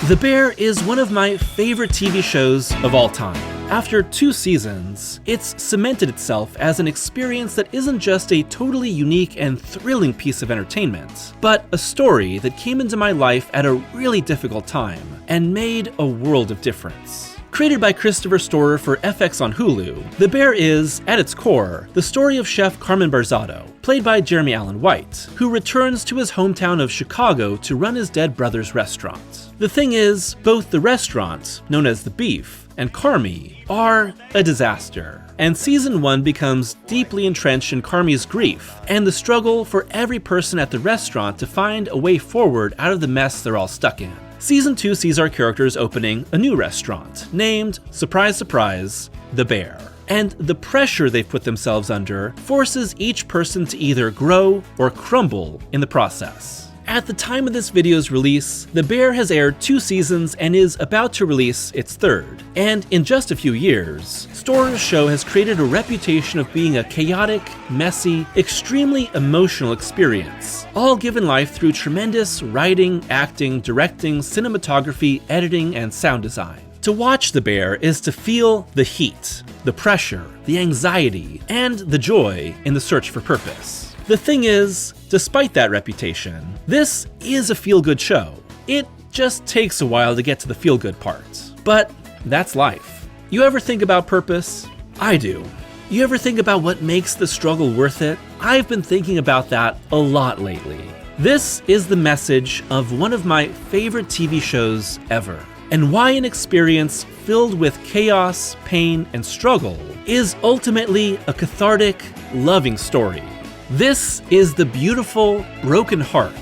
The Bear is one of my favorite TV shows of all time. After 2 seasons, it's cemented itself as an experience that isn't just a totally unique and thrilling piece of entertainment, but a story that came into my life at a really difficult time and made a world of difference. Created by Christopher Storer for FX on Hulu, The Bear is, at its core, the story of Chef Carmen Barzado, played by Jeremy Allen White, who returns to his hometown of Chicago to run his dead brother's restaurant. The thing is, both the restaurant, known as The Beef, and Carmy are a disaster, and Season 1 becomes deeply entrenched in Carmy's grief and the struggle for every person at the restaurant to find a way forward out of the mess they're all stuck in. Season 2 sees our characters opening a new restaurant, named, surprise surprise, The Bear. And the pressure they've put themselves under forces each person to either grow or crumble in the process. At the time of this video's release, The Bear has aired 2 seasons and is about to release its 3rd. And in just a few years, Storer's show has created a reputation of being a chaotic, messy, extremely emotional experience, all given life through tremendous writing, acting, directing, cinematography, editing, and sound design. To watch The Bear is to feel the heat, the pressure, the anxiety, and the joy in the search for purpose. The thing is, despite that reputation, this is a feel-good show. It just takes a while to get to the feel-good part. But that's life. You ever think about purpose? I do. You ever think about what makes the struggle worth it? I've been thinking about that a lot lately. This is the message of one of my favorite TV shows ever, and why an experience filled with chaos, pain, and struggle is ultimately a cathartic, loving story. This is the beautiful, broken heart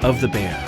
of The Bear.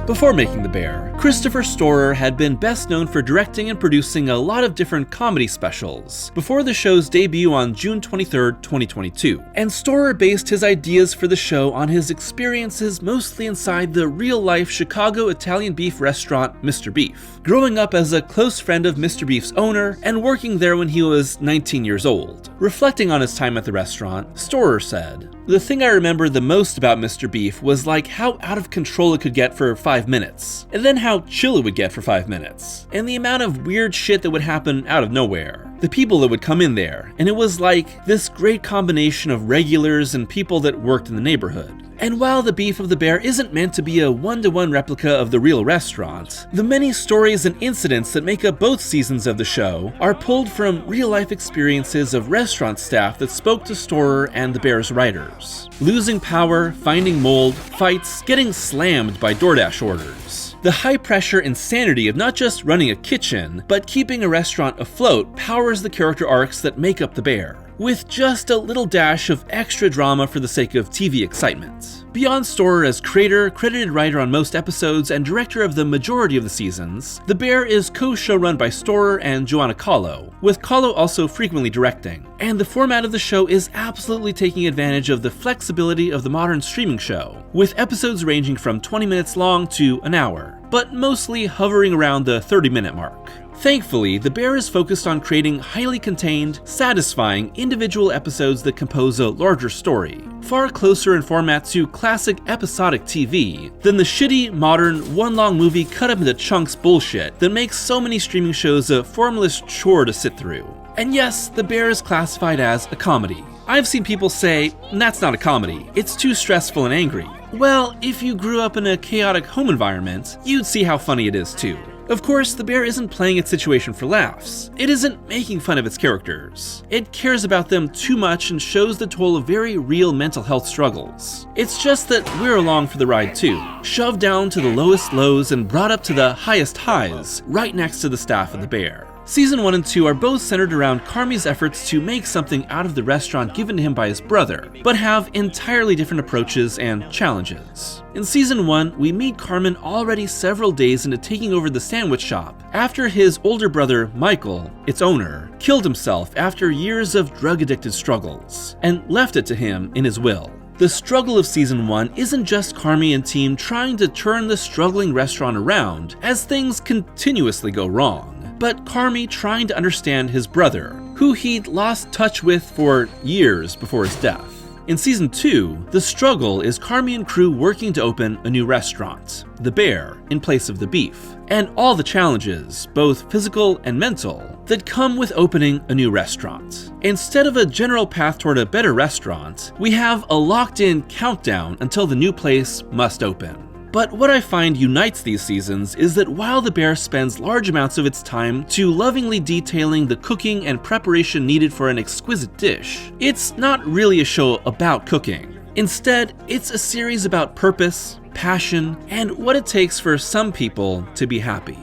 Before making The Bear, Christopher Storer had been best known for directing and producing a lot of different comedy specials before the show's debut on June 23, 2022. And Storer based his ideas for the show on his experiences mostly inside the real-life Chicago Italian beef restaurant Mr. Beef, growing up as a close friend of Mr. Beef's owner and working there when he was 19 years old. Reflecting on his time at the restaurant, Storer said, "The thing I remember the most about Mr. Beef was like how out of control it could get for 5 minutes, and then how chill it would get for 5 minutes, and the amount of weird shit that would happen out of nowhere. The people that would come in there, and it was like this great combination of regulars and people that worked in the neighborhood." And while The Beef of the Bear isn't meant to be a one-to-one replica of the real restaurant, the many stories and incidents that make up both seasons of the show are pulled from real-life experiences of restaurant staff that spoke to Storer and The Bear's writers. Losing power, finding mold, fights, getting slammed by DoorDash orders. The high-pressure insanity of not just running a kitchen, but keeping a restaurant afloat powers the character arcs that make up The Bear, with just a little dash of extra drama for the sake of TV excitement. Beyond Storer as creator, credited writer on most episodes, and director of the majority of the seasons, The Bear is co-showrun by Storer and Joanna Kahlo, with Kahlo also frequently directing. And the format of the show is absolutely taking advantage of the flexibility of the modern streaming show, with episodes ranging from 20 minutes long to an hour, but mostly hovering around the 30-minute mark. Thankfully, The Bear is focused on creating highly contained, satisfying individual episodes that compose a larger story, far closer in format to classic episodic TV than the shitty, modern, one-long movie cut up into chunks bullshit that makes so many streaming shows a formless chore to sit through. And yes, The Bear is classified as a comedy. I've seen people say, "That's not a comedy, it's too stressful and angry." Well, if you grew up in a chaotic home environment, you'd see how funny it is too. Of course, The Bear isn't playing its situation for laughs. It isn't making fun of its characters. It cares about them too much and shows the toll of very real mental health struggles. It's just that we're along for the ride too, shoved down to the lowest lows and brought up to the highest highs, right next to the staff of The Bear. Season 1 and 2 are both centered around Carmy's efforts to make something out of the restaurant given to him by his brother, but have entirely different approaches and challenges. In Season 1, we meet Carmen already several days into taking over the sandwich shop, after his older brother, Michael, its owner, killed himself after years of drug-addicted struggles, and left it to him in his will. The struggle of Season 1 isn't just Carmy and team trying to turn the struggling restaurant around, as things continuously go wrong. but Carmy trying to understand his brother, who he'd lost touch with for years before his death. In Season 2, the struggle is Carmy and crew working to open a new restaurant, The Bear, in place of the beef, and all the challenges, both physical and mental, that come with opening a new restaurant. Instead of a general path toward a better restaurant, we have a locked-in countdown until the new place must open. But what I find unites these seasons is that while The Bear spends large amounts of its time to lovingly detailing the cooking and preparation needed for an exquisite dish, it's not really a show about cooking. Instead, it's a series about purpose, passion, and what it takes for some people to be happy.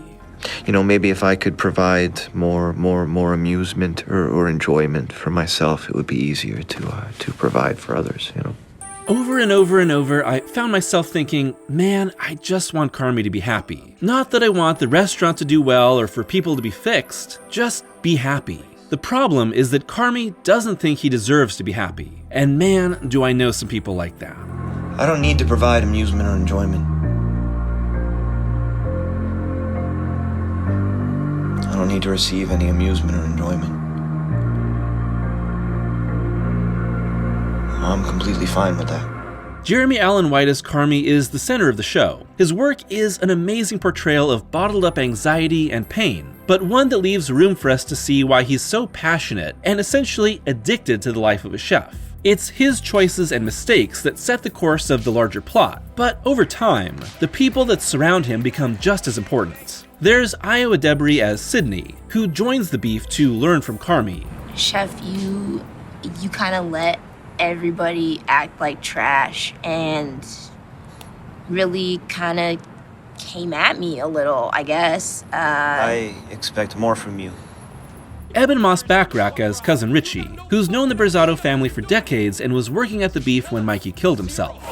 Maybe if I could provide more amusement or enjoyment for myself, it would be easier to provide for others, Over and over and over, I found myself thinking, man, I just want Carmy to be happy. Not that I want the restaurant to do well or for people to be fixed, just be happy. The problem is that Carmy doesn't think he deserves to be happy. And man, do I know some people like that. I don't need to provide amusement or enjoyment. I don't need to receive any amusement or enjoyment. I'm completely fine with that. Jeremy Allen White as Carmy is the center of the show. His work is an amazing portrayal of bottled up anxiety and pain, but one that leaves room for us to see why he's so passionate and essentially addicted to the life of a chef. It's his choices and mistakes that set the course of the larger plot, but over time, the people that surround him become just as important. There's Io Adebri as Sydney, who joins the beef to learn from Carmy. Chef, you kind of let everybody act like trash and really kind of came at me a little, I guess. I expect more from you. Eben Moss-Backrack as Cousin Richie, who's known the Berzatto family for decades and was working at the beef when Mikey killed himself.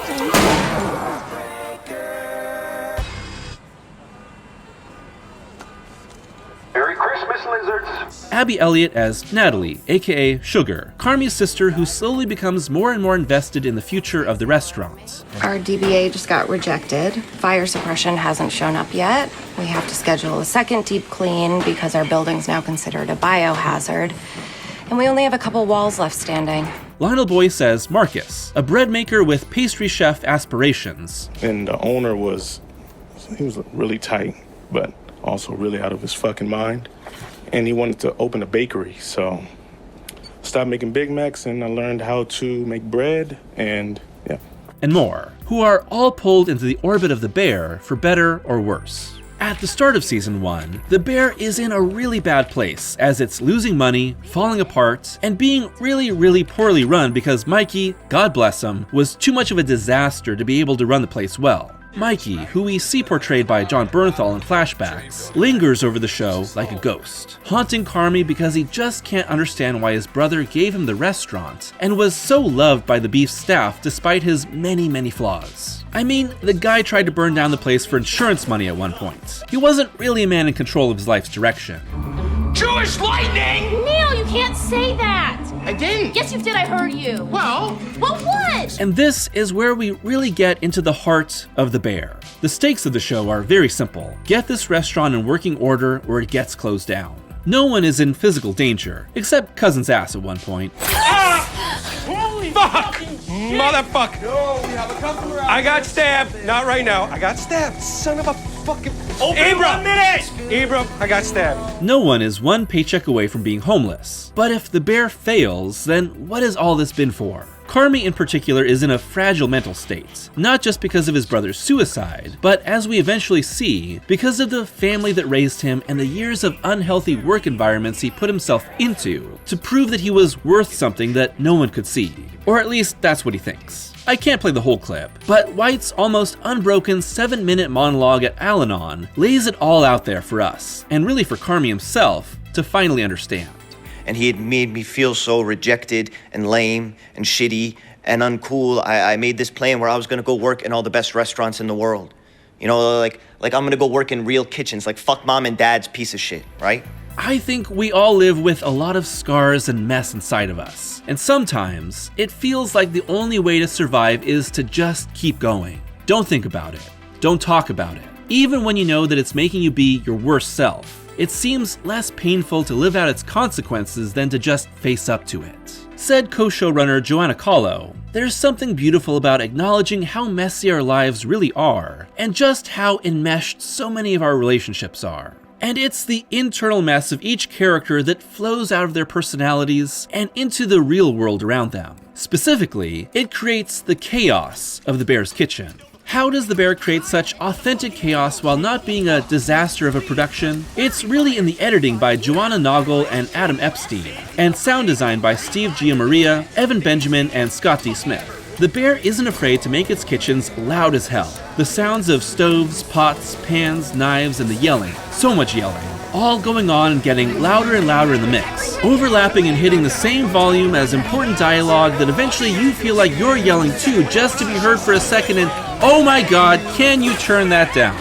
Merry Christmas, lizards! Abby Elliott as Natalie, aka Sugar, Carmy's sister who slowly becomes more and more invested in the future of the restaurant. Our DBA just got rejected. Fire suppression hasn't shown up yet. We have to schedule a second deep clean because our building's now considered a biohazard. And we only have a couple walls left standing. Lionel Boyce as Marcus, a bread maker with pastry chef aspirations. And the owner he was really tight, but also really out of his fucking mind. And he wanted to open a bakery, so stopped making Big Macs and I learned how to make bread and more, who are all pulled into the orbit of the Bear for better or worse. At the start of Season 1, the Bear is in a really bad place as it's losing money, falling apart, and being really poorly run because Mikey, God bless him, was too much of a disaster to be able to run the place well. Mikey, who we see portrayed by John Bernthal in flashbacks, lingers over the show like a ghost, haunting Carmy because he just can't understand why his brother gave him the restaurant and was so loved by the beef staff despite his many flaws. I mean, the guy tried to burn down the place for insurance money at one point. He wasn't really a man in control of his life's direction. Jewish lightning! Neil, you can't say that! I didn't. Yes, you did. I heard you. Well, what? And this is where we really get into the heart of the Bear. The stakes of the show are very simple. Get this restaurant in working order or it gets closed down. No one is in physical danger, except Cousin's ass at one point. holy fuck! Motherfucker! No, we have a customer out. I got stabbed. Not right now. I got stabbed. Son of a fucking... Open 1 minute! Abram, I got stabbed. No one is one paycheck away from being homeless. But if the Bear fails, then what has all this been for? Carmy in particular is in a fragile mental state, not just because of his brother's suicide, but as we eventually see, because of the family that raised him and the years of unhealthy work environments he put himself into to prove that he was worth something that no one could see. Or at least that's what he thinks. I can't play the whole clip, but White's almost unbroken 7-minute monologue at Al-Anon lays it all out there for us, and really for Carmy himself, to finally understand. And he had made me feel so rejected and lame and shitty and uncool. I made this plan where I was gonna go work in all the best restaurants in the world. You know, like I'm gonna go work in real kitchens, like fuck mom and dad's piece of shit, right? I think we all live with a lot of scars and mess inside of us. And sometimes, it feels like the only way to survive is to just keep going. Don't think about it. Don't talk about it. Even when you know that it's making you be your worst self. It seems less painful to live out its consequences than to just face up to it. Said co-showrunner Joanna Kahlo, "There's something beautiful about acknowledging how messy our lives really are, and just how enmeshed so many of our relationships are. And it's the internal mess of each character that flows out of their personalities and into the real world around them. Specifically, it creates the chaos of the Bear's Kitchen." How does The Bear create such authentic chaos while not being a disaster of a production? It's really in the editing by Joanna Noggle and Adam Epstein, and sound design by Steve Giammaria, Evan Benjamin, and Scott D. Smith. The Bear isn't afraid to make its kitchens loud as hell. The sounds of stoves, pots, pans, knives, and the yelling, so much yelling, all going on and getting louder and louder in the mix, overlapping and hitting the same volume as important dialogue that eventually you feel like you're yelling too just to be heard for a second and, oh my god, can you turn that down?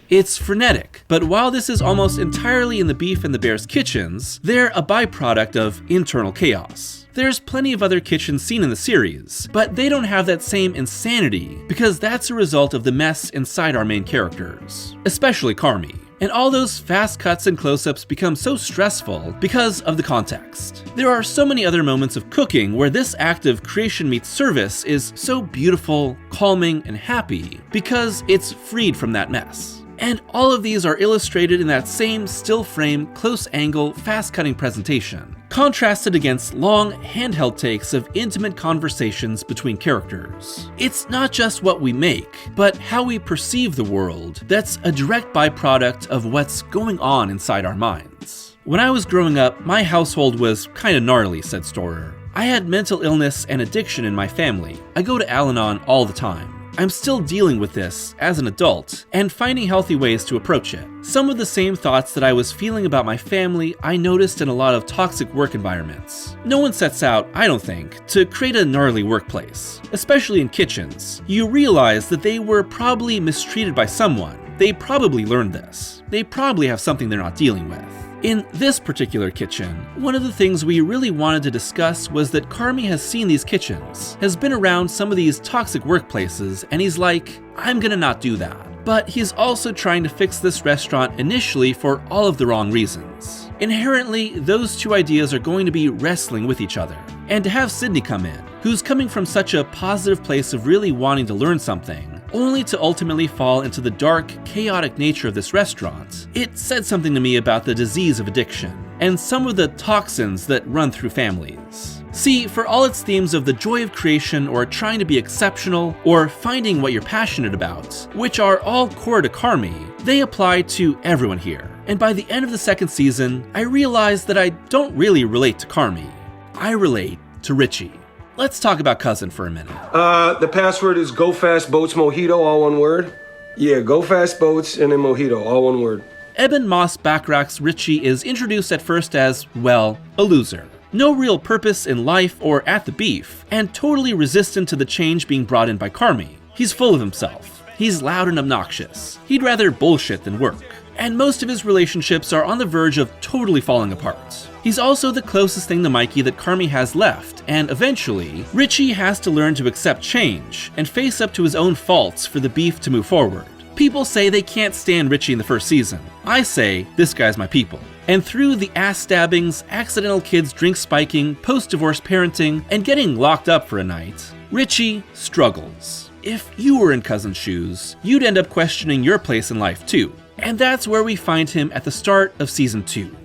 It's frenetic, but while this is almost entirely in the Beef and the Bear's kitchens, they're a byproduct of internal chaos. There's plenty of other kitchens seen in the series, but they don't have that same insanity because that's a result of the mess inside our main characters, especially Carmy. And all those fast cuts and close-ups become so stressful because of the context. There are so many other moments of cooking where this act of creation meets service is so beautiful, calming, and happy because it's freed from that mess. And all of these are illustrated in that same still frame, close angle, fast cutting presentation, contrasted against long, handheld takes of intimate conversations between characters. It's not just what we make, but how we perceive the world that's a direct byproduct of what's going on inside our minds. When I was growing up, my household was kinda gnarly, said Storer. I had mental illness and addiction in my family. I go to Al-Anon all the time. I'm still dealing with this as an adult and finding healthy ways to approach it. Some of the same thoughts that I was feeling about my family I noticed in a lot of toxic work environments. No one sets out, I don't think, to create a gnarly workplace, especially in kitchens. You realize that they were probably mistreated by someone. They probably learned this. They probably have something they're not dealing with. In this particular kitchen, one of the things we really wanted to discuss was that Carmy has seen these kitchens, has been around some of these toxic workplaces, and he's like, I'm gonna not do that. But he's also trying to fix this restaurant initially for all of the wrong reasons. Inherently, those two ideas are going to be wrestling with each other. And to have Sydney come in, who's coming from such a positive place of really wanting to learn something, only to ultimately fall into the dark, chaotic nature of this restaurant, it said something to me about the disease of addiction, and some of the toxins that run through families. See, for all its themes of the joy of creation, or trying to be exceptional, or finding what you're passionate about, which are all core to Carmy, they apply to everyone here. And by the end of the second season, I realized that I don't really relate to Carmy. I relate to Richie. Let's talk about Cousin for a minute. The password is Go Fast Boats Mojito, all one word. Yeah, Go Fast Boats and then Mojito, all one word. Eben Moss Backrack's Richie is introduced at first as, well, a loser. No real purpose in life or at the Beef, and totally resistant to the change being brought in by Carmy. He's full of himself. He's loud and obnoxious. He'd rather bullshit than work. And most of his relationships are on the verge of totally falling apart. He's also the closest thing to Mikey that Carmy has left, and eventually, Richie has to learn to accept change and face up to his own faults for the Beef to move forward. People say they can't stand Richie in the first season. I say, this guy's my people. And through the ass stabbings, accidental kids drink spiking, post-divorce parenting, and getting locked up for a night, Richie struggles. If you were in Cousin's shoes, you'd end up questioning your place in life too. And that's where we find him at the start of season 2.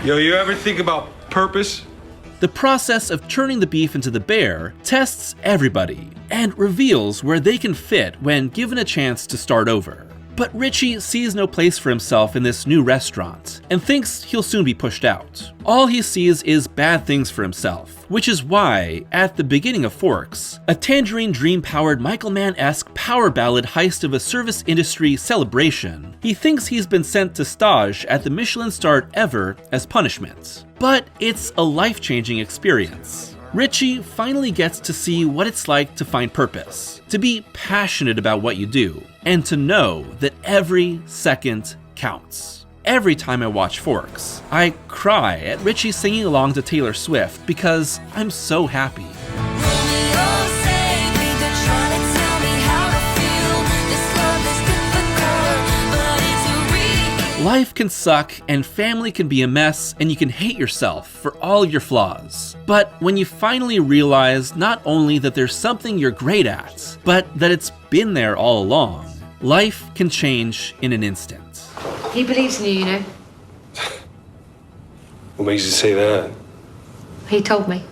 Yo, you ever think about purpose? The process of turning the Beef into the Bear tests everybody and reveals where they can fit when given a chance to start over. But Richie sees no place for himself in this new restaurant and thinks he'll soon be pushed out. All he sees is bad things for himself, which is why, at the beginning of Forks, a Tangerine Dream-powered Michael Mann-esque power ballad heist of a service industry celebration, he thinks he's been sent to stage at the Michelin-starred Ever as punishment. But it's a life-changing experience. Richie finally gets to see what it's like to find purpose, to be passionate about what you do, and to know that every second counts. Every time I watch Forks, I cry at Richie singing along to Taylor Swift because I'm so happy. Life can suck, and family can be a mess, and you can hate yourself for all your flaws. But when you finally realize not only that there's something you're great at, but that it's been there all along, life can change in an instant. He believes in you, you know. What makes you say that? He told me.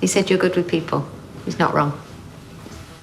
He said you're good with people. He's not wrong.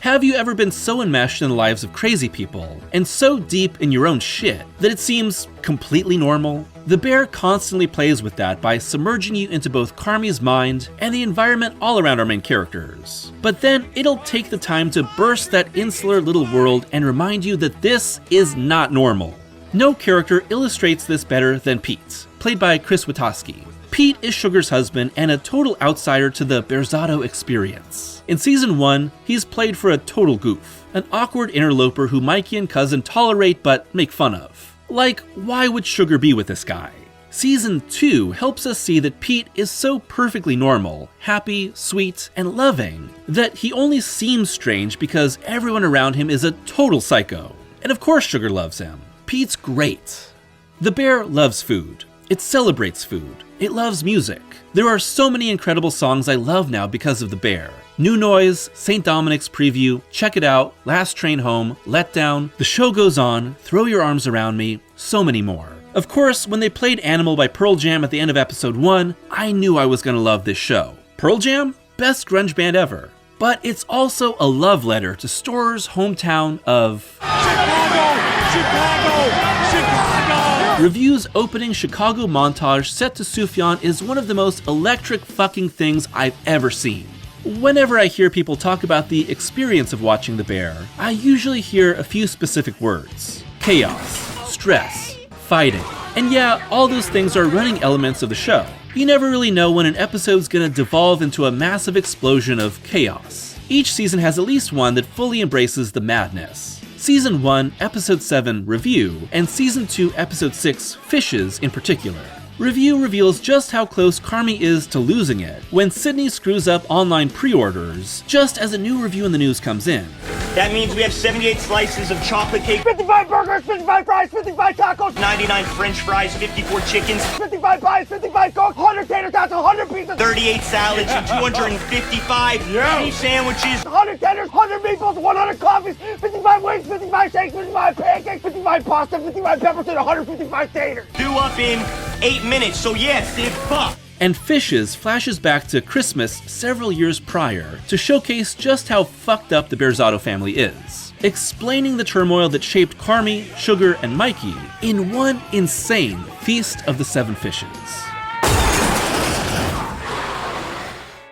Have you ever been so enmeshed in the lives of crazy people, and so deep in your own shit, that it seems completely normal? The Bear constantly plays with that by submerging you into both Carmi's mind and the environment all around our main characters. But then it'll take the time to burst that insular little world and remind you that this is not normal. No character illustrates this better than Pete, played by Chris Witowski. Pete is Sugar's husband and a total outsider to the Berzatto experience. In season 1, he's played for a total goof, an awkward interloper who Mikey and Cousin tolerate but make fun of. Like, why would Sugar be with this guy? Season 2 helps us see that Pete is so perfectly normal, happy, sweet, and loving that he only seems strange because everyone around him is a total psycho. And of course Sugar loves him. Pete's great. The Bear loves food. It celebrates food. It loves music. There are so many incredible songs I love now because of The Bear. New Noise, St. Dominic's Preview, Check It Out, Last Train Home, Let Down, The Show Goes On, Throw Your Arms Around Me, so many more. Of course, when they played Animal by Pearl Jam at the end of episode 1, I knew I was gonna love this show. Pearl Jam? Best grunge band ever. But it's also a love letter to Storer's hometown of Chicago! Review's opening Chicago montage set to Sufjan is one of the most electric fucking things I've ever seen. Whenever I hear people talk about the experience of watching The Bear, I usually hear a few specific words. Chaos, stress, fighting. And yeah, all those things are running elements of the show. You never really know when an episode's gonna devolve into a massive explosion of chaos. Each season has at least one that fully embraces the madness. Season 1, Episode 7, Review, and Season 2, Episode 6, Fishes in particular. Review reveals just how close Carmi is to losing it when Sydney screws up online pre-orders just as a new review in the news comes in. That means we have 78 slices of chocolate cake, 55 burgers, 55 fries, 55 tacos, 99 french fries, 54 chickens, 55 pies, 55 cokes, 100 tater tots, 100 pizzas, 38 salads, and 255 cheese sandwiches, 100 tenders, 100 meatballs, 100 coffees, 55 wings, 55 shakes, 55 pancakes, 55 pasta, 55 peppers, and 155 taters. Due up in 8 minutes, so yeah, Sid, fuck. And Fishes flashes back to Christmas several years prior to showcase just how fucked up the Berzatto family is, explaining the turmoil that shaped Carmi, Sugar, and Mikey in one insane Feast of the Seven Fishes.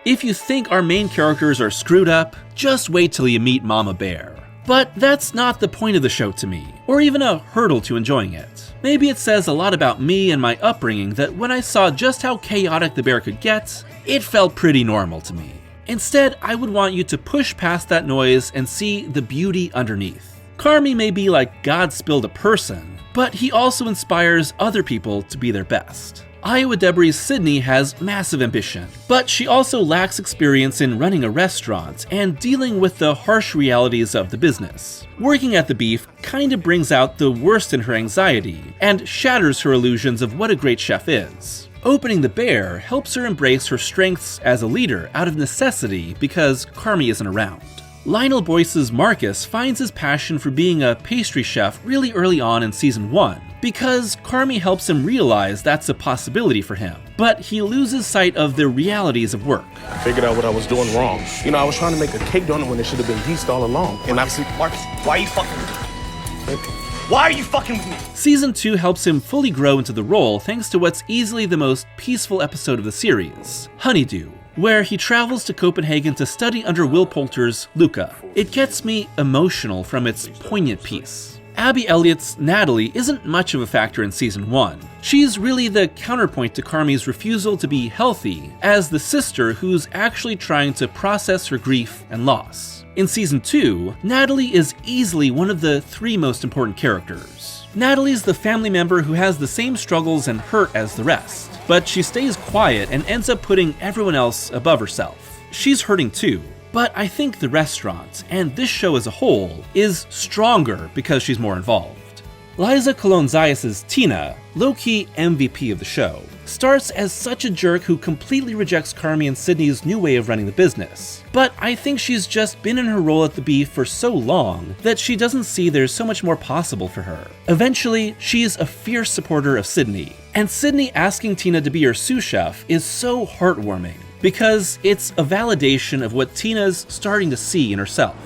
If you think our main characters are screwed up, just wait till you meet Mama Bear. But that's not the point of the show to me, or even a hurdle to enjoying it. Maybe it says a lot about me and my upbringing that when I saw just how chaotic the Bear could get, it felt pretty normal to me. Instead, I would want you to push past that noise and see the beauty underneath. Carmi may be like God spilled a person, but he also inspires other people to be their best. Iowa Debris' Sydney has massive ambition, but she also lacks experience in running a restaurant and dealing with the harsh realities of the business. Working at the Beef kinda brings out the worst in her anxiety and shatters her illusions of what a great chef is. Opening the Bear helps her embrace her strengths as a leader out of necessity because Carmi isn't around. Lionel Boyce's Marcus finds his passion for being a pastry chef really early on in season 1, because Carmi helps him realize that's a possibility for him, but he loses sight of the realities of work. I figured out what I was doing wrong. You know, I was trying to make a cake donut when it should have been yeast all along. And Marcus, why are you fucking with me? Why are you fucking with me? Season 2 helps him fully grow into the role thanks to what's easily the most peaceful episode of the series, Honeydew, where he travels to Copenhagen to study under Will Poulter's Luca. It gets me emotional from its poignant piece. Abby Elliott's Natalie isn't much of a factor in season 1. She's really the counterpoint to Carmi's refusal to be healthy as the sister who's actually trying to process her grief and loss. In season 2, Natalie is easily one of the 3 most important characters. Natalie's the family member who has the same struggles and hurt as the rest, but she stays quiet and ends up putting everyone else above herself. She's hurting too, but I think the restaurant, and this show as a whole, is stronger because she's more involved. Liza Colon-Zayas' Tina, low-key MVP of the show, starts as such a jerk who completely rejects Carmy and Sydney's new way of running the business. But I think she's just been in her role at the Beef for so long that she doesn't see there's so much more possible for her. Eventually, she's a fierce supporter of Sydney, and Sydney asking Tina to be her sous chef is so heartwarming, because it's a validation of what Tina's starting to see in herself.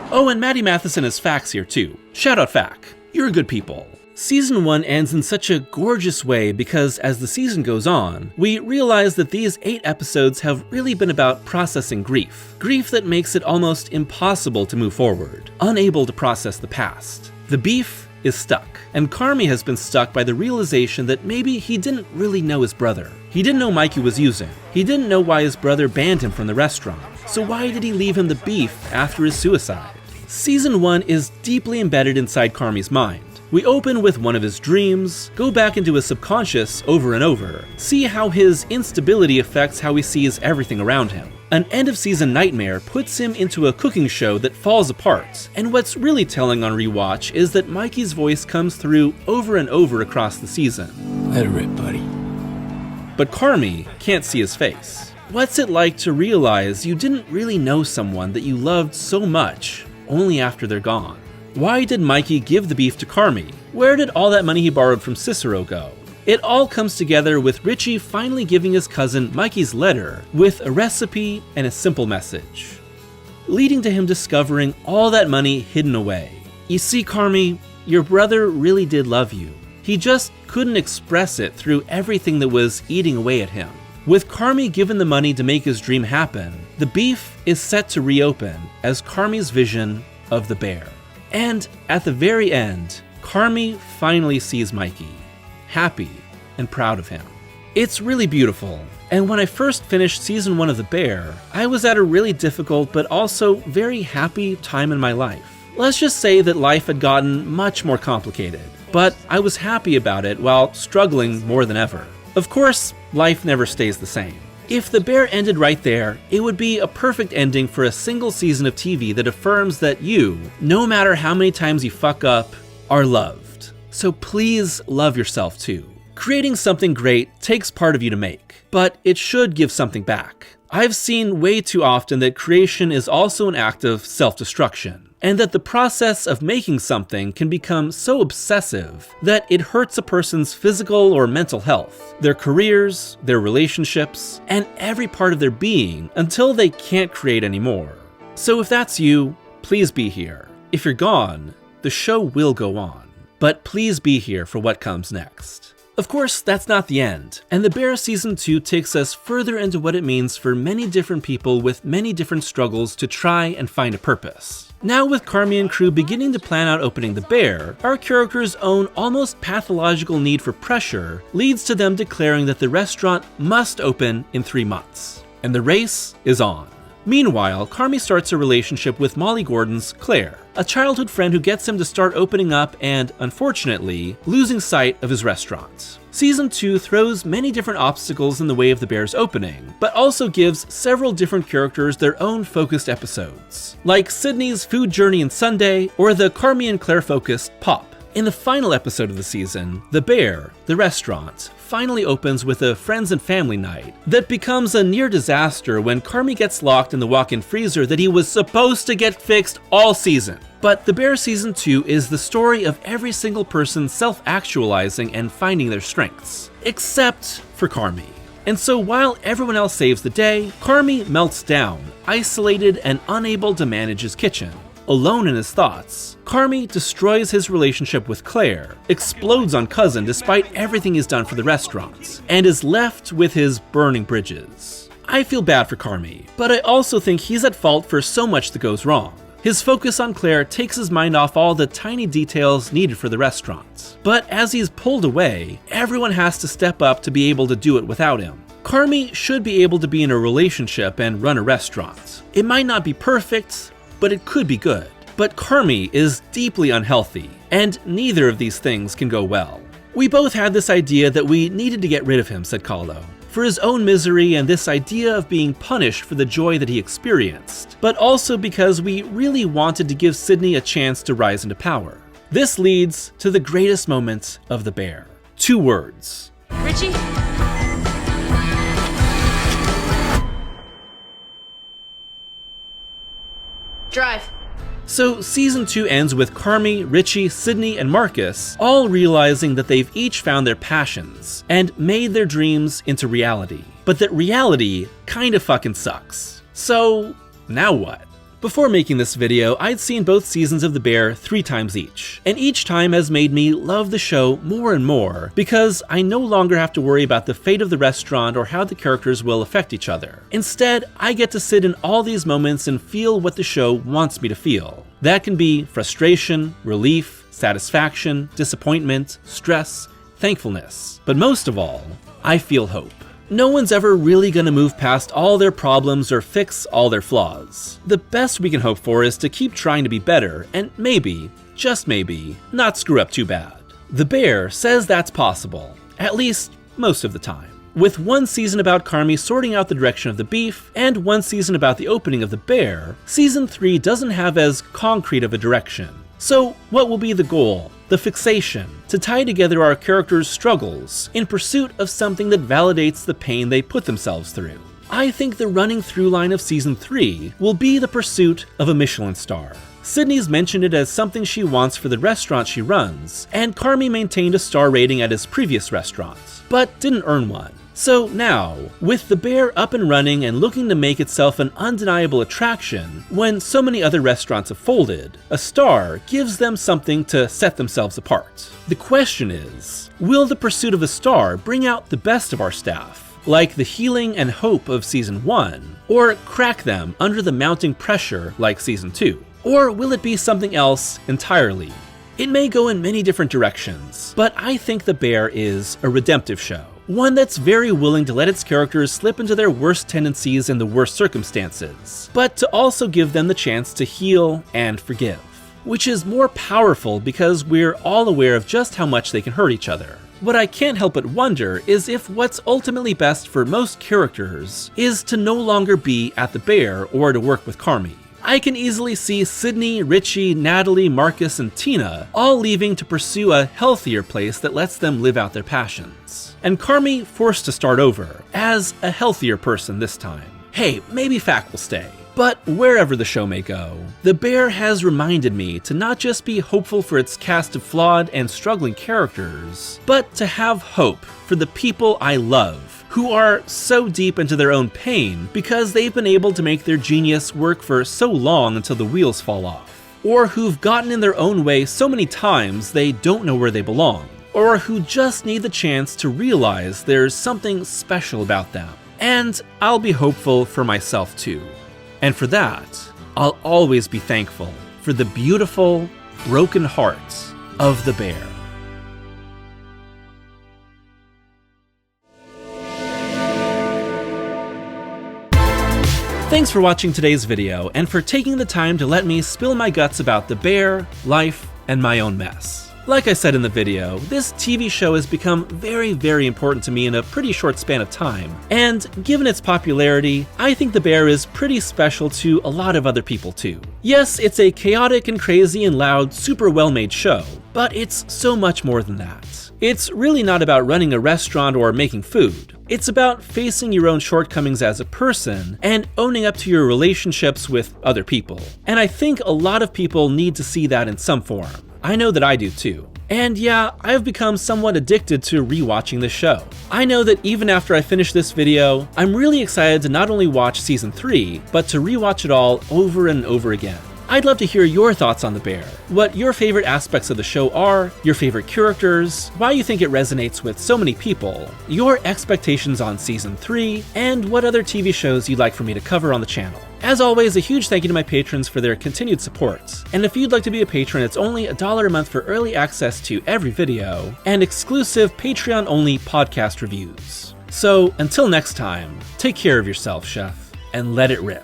Oh, and Maddie Matheson is Fax here too. Shout out Fac. You're good people. Season 1 ends in such a gorgeous way because as the season goes on, we realize that these 8 episodes have really been about processing grief. Grief that makes it almost impossible to move forward, unable to process the past. The Beef is stuck, and Carmy has been stuck by the realization that maybe he didn't really know his brother. He didn't know Mikey was using. He didn't know why his brother banned him from the restaurant. So why did he leave him the Beef after his suicide? Season 1 is deeply embedded inside Carmy's mind. We open with one of his dreams, go back into his subconscious over and over, see how his instability affects how he sees everything around him. An end-of-season nightmare puts him into a cooking show that falls apart, and what's really telling on rewatch is that Mikey's voice comes through over and over across the season. Let it rip, buddy. But Carmy can't see his face. What's it like to realize you didn't really know someone that you loved so much only after they're gone? Why did Mikey give the Beef to Carmy? Where did all that money he borrowed from Cicero go? It all comes together with Richie finally giving his cousin Mikey's letter with a recipe and a simple message, leading to him discovering all that money hidden away. You see, Carmy, your brother really did love you. He just couldn't express it through everything that was eating away at him. With Carmy given the money to make his dream happen, the Beef is set to reopen as Carmy's vision of the bear. And at the very end, Carmy finally sees Mikey, happy and proud of him. It's really beautiful, and when I first finished season 1 of The Bear, I was at a really difficult but also very happy time in my life. Let's just say that life had gotten much more complicated, but I was happy about it while struggling more than ever. Of course, life never stays the same. If The Bear ended right there, it would be a perfect ending for a single season of TV that affirms that you, no matter how many times you fuck up, are loved. So please love yourself too. Creating something great takes part of you to make, but it should give something back. I've seen way too often that creation is also an act of self-destruction, and that the process of making something can become so obsessive that it hurts a person's physical or mental health, their careers, their relationships, and every part of their being until they can't create anymore. So if that's you, please be here. If you're gone, the show will go on, but please be here for what comes next. Of course, that's not the end, and The Bear Season 2 takes us further into what it means for many different people with many different struggles to try and find a purpose. Now with Carmy and crew beginning to plan out opening The Bear, our characters' own almost pathological need for pressure leads to them declaring that the restaurant must open in 3 months. And the race is on. Meanwhile, Carmy starts a relationship with Molly Gordon's Claire, a childhood friend who gets him to start opening up and, unfortunately, losing sight of his restaurant. Season 2 throws many different obstacles in the way of the Bear's opening, but also gives several different characters their own focused episodes, like Sydney's Food Journey and Sunday, or the Carmy and Claire focused Pop. In the final episode of the season, The Bear, the restaurant, finally opens with a friends and family night that becomes a near disaster when Carmy gets locked in the walk-in freezer that he was supposed to get fixed all season. But The Bear Season 2 is the story of every single person self-actualizing and finding their strengths, except for Carmy. And so while everyone else saves the day, Carmy melts down, isolated and unable to manage his kitchen. Alone in his thoughts, Carmy destroys his relationship with Claire, explodes on Cousin despite everything he's done for the restaurants, and is left with his burning bridges. I feel bad for Carmy, but I also think he's at fault for so much that goes wrong. His focus on Claire takes his mind off all the tiny details needed for the restaurant. But as he's pulled away, everyone has to step up to be able to do it without him. Carmy should be able to be in a relationship and run a restaurant. It might not be perfect, but it could be good. But Carmy is deeply unhealthy, and neither of these things can go well. We both had this idea that we needed to get rid of him, said Caldo. for his own misery and this idea of being punished for the joy that he experienced, but also because we really wanted to give Sydney a chance to rise into power. This leads to the greatest moment of The Bear. 2 words. Richie? Drive. So season 2 ends with Carmy, Richie, Sydney, and Marcus all realizing that they've each found their passions and made their dreams into reality. But that reality kinda fucking sucks. So now what? Before making this video, I'd seen both seasons of The Bear 3 times each, and each time has made me love the show more and more because I no longer have to worry about the fate of the restaurant or how the characters will affect each other. Instead, I get to sit in all these moments and feel what the show wants me to feel. That can be frustration, relief, satisfaction, disappointment, stress, thankfulness. But most of all, I feel hope. No one's ever really gonna move past all their problems or fix all their flaws. The best we can hope for is to keep trying to be better and maybe, just maybe, not screw up too bad. The Bear says that's possible, at least most of the time. With 1 season about Carmy sorting out the direction of the beef, and 1 season about the opening of The Bear, season 3 doesn't have as concrete of a direction. So what will be the goal? The fixation, to tie together our characters' struggles in pursuit of something that validates the pain they put themselves through. I think the running through line of season 3 will be the pursuit of a Michelin star. Sydney's mentioned it as something she wants for the restaurant she runs, and Carmy maintained a star rating at his previous restaurant, but didn't earn one. So now, with The Bear up and running and looking to make itself an undeniable attraction, when so many other restaurants have folded, a star gives them something to set themselves apart. The question is, will the pursuit of a star bring out the best of our staff, like the healing and hope of season 1, or crack them under the mounting pressure like season 2? Or will it be something else entirely? It may go in many different directions, but I think The Bear is a redemptive show. One that's very willing to let its characters slip into their worst tendencies in the worst circumstances, but to also give them the chance to heal and forgive. Which is more powerful because we're all aware of just how much they can hurt each other. What I can't help but wonder is if what's ultimately best for most characters is to no longer be at The Bear or to work with Carmy. I can easily see Sydney, Richie, Natalie, Marcus, and Tina all leaving to pursue a healthier place that lets them live out their passions. And Carmy forced to start over, as a healthier person this time. Hey, maybe Fack will stay. But wherever the show may go, The Bear has reminded me to not just be hopeful for its cast of flawed and struggling characters, but to have hope for the people I love, who are so deep into their own pain because they've been able to make their genius work for so long until the wheels fall off, or who've gotten in their own way so many times they don't know where they belong, or who just need the chance to realize there's something special about them. And I'll be hopeful for myself too. And for that, I'll always be thankful for the beautiful, broken heart of The Bear. Thanks for watching today's video and for taking the time to let me spill my guts about The Bear, life, and my own mess. Like I said in the video, this TV show has become very, very important to me in a pretty short span of time, and given its popularity, I think The Bear is pretty special to a lot of other people too. Yes, it's a chaotic and crazy and loud, super well-made show, but it's so much more than that. It's really not about running a restaurant or making food. It's about facing your own shortcomings as a person and owning up to your relationships with other people. And I think a lot of people need to see that in some form. I know that I do too. And yeah, I've become somewhat addicted to rewatching this show. I know that even after I finish this video, I'm really excited to not only watch season 3, but to rewatch it all over and over again. I'd love to hear your thoughts on The Bear, what your favorite aspects of the show are, your favorite characters, why you think it resonates with so many people, your expectations on season 3, and what other TV shows you'd like for me to cover on the channel. As always, a huge thank you to my patrons for their continued support, and if you'd like to be a patron, it's only $1 a month for early access to every video, and exclusive Patreon-only podcast reviews. So, until next time, take care of yourself, chef, and let it rip.